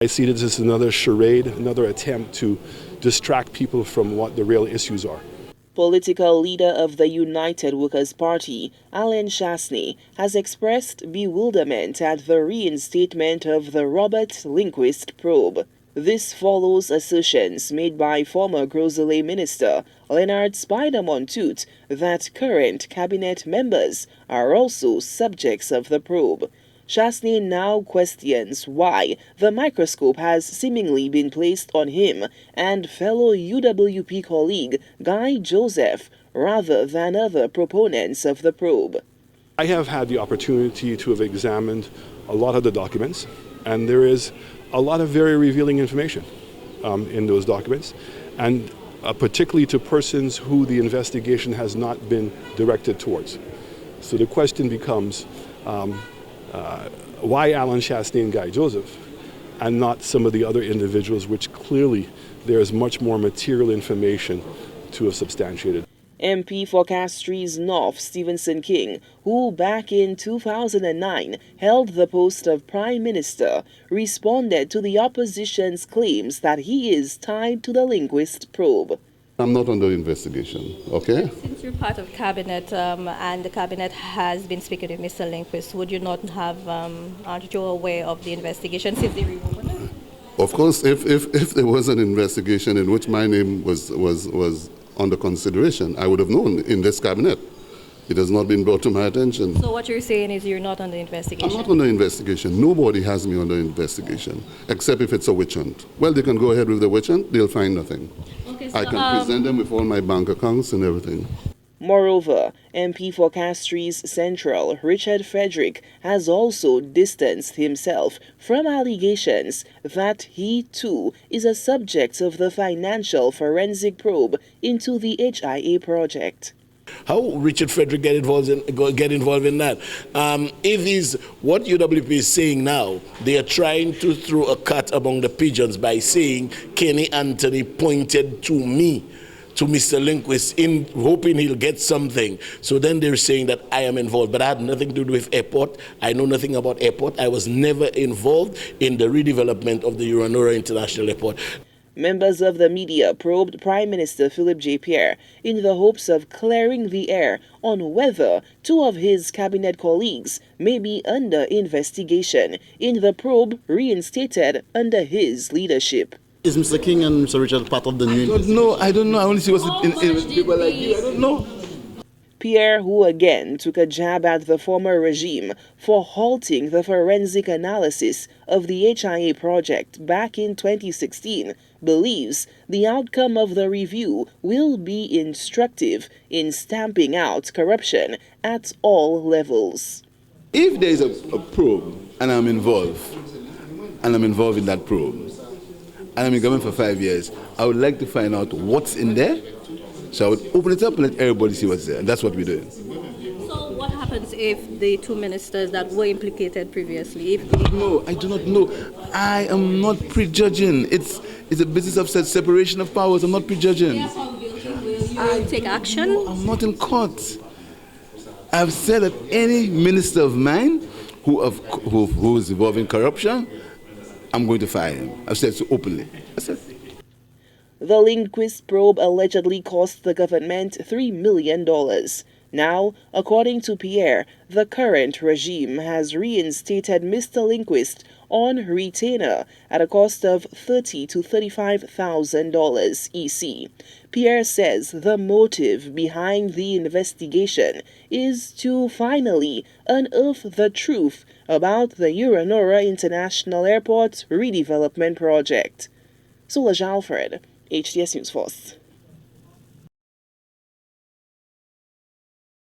I see this as another charade, another attempt to distract people from what the real issues are. Political leader of the United Workers' Party, Alan Chasney, has expressed bewilderment at the reinstatement of the Robert Lindquist probe. This follows assertions made by former Groselay Minister Leonard Spider-Montoute that current cabinet members are also subjects of the probe. Chasney now questions why the microscope has seemingly been placed on him and fellow UWP colleague Guy Joseph rather than other proponents of the probe. I have had the opportunity to have examined a lot of the documents, and there is a lot of very revealing information in those documents, and particularly to persons who the investigation has not been directed towards. So the question becomes, why Alan Chasney and Guy Joseph and not some of the other individuals, which clearly there is much more material information to have substantiated. MP for Castries North Stevenson King, who back in 2009 held the post of Prime Minister, responded to the opposition's claims that he is tied to the Lindquist probe. I'm not under investigation, okay? Since you're part of cabinet and the cabinet has been speaking with Mr. Lindquist, would you not have, aren't you aware of the investigation since they reopened it? Of course, if there was an investigation in which my name was under consideration, I would have known in this cabinet. It has not been brought to my attention. So what you're saying is you're not under investigation? I'm not under investigation. Nobody has me under investigation, except if it's a witch hunt. Well, they can go ahead with the witch hunt, they'll find nothing. Okay, so, I can present them with all my bank accounts and everything. Moreover, MP for Castries Central, Richard Frederick, has also distanced himself from allegations that he too is a subject of the financial forensic probe into the HIA project. How Richard Frederick get involved in that? If is what UWP is saying now, they are trying to throw a cut among the pigeons by saying Kenny Anthony pointed to me, to Mr. Lindquist, in hoping he'll get something. So then they're saying that I am involved, but I had nothing to do with airport. I know nothing about airport. I was never involved in the redevelopment of the Hewannora International Airport. Members of the media probed Prime Minister J Pierre in the hopes of clearing the air on whether two of his cabinet colleagues may be under investigation in the probe reinstated under his leadership. Is Mr. King and Mr. Richard part of the new? I don't know. I only see what's in people like you. I don't know. Pierre, who again took a jab at the former regime for halting the forensic analysis of the HIA project back in 2016, believes the outcome of the review will be instructive in stamping out corruption at all levels. If there is a probe and I'm involved in that probe, and I'm in government for 5 years, I would like to find out what's in there. So I would open it up and let everybody see what's there. And that's what we're doing. So what happens if the two ministers that were implicated previously, No, I do not know. I am not prejudging. It's a business of separation of powers. I'm not prejudging. will you take action? I'm not in court. I've said that any minister of mine who is involved in corruption, I'm going to fire him. I've said so openly. That's it. The Lindquist probe allegedly cost the government $3 million. Now, according to Pierre, the current regime has reinstated Mr. Lindquist on retainer at a cost of $30,000 to $35,000 EC. Pierre says the motive behind the investigation is to finally unearth the truth about the Hewannora International Airport redevelopment project. Solange Alfred, HTS News Force.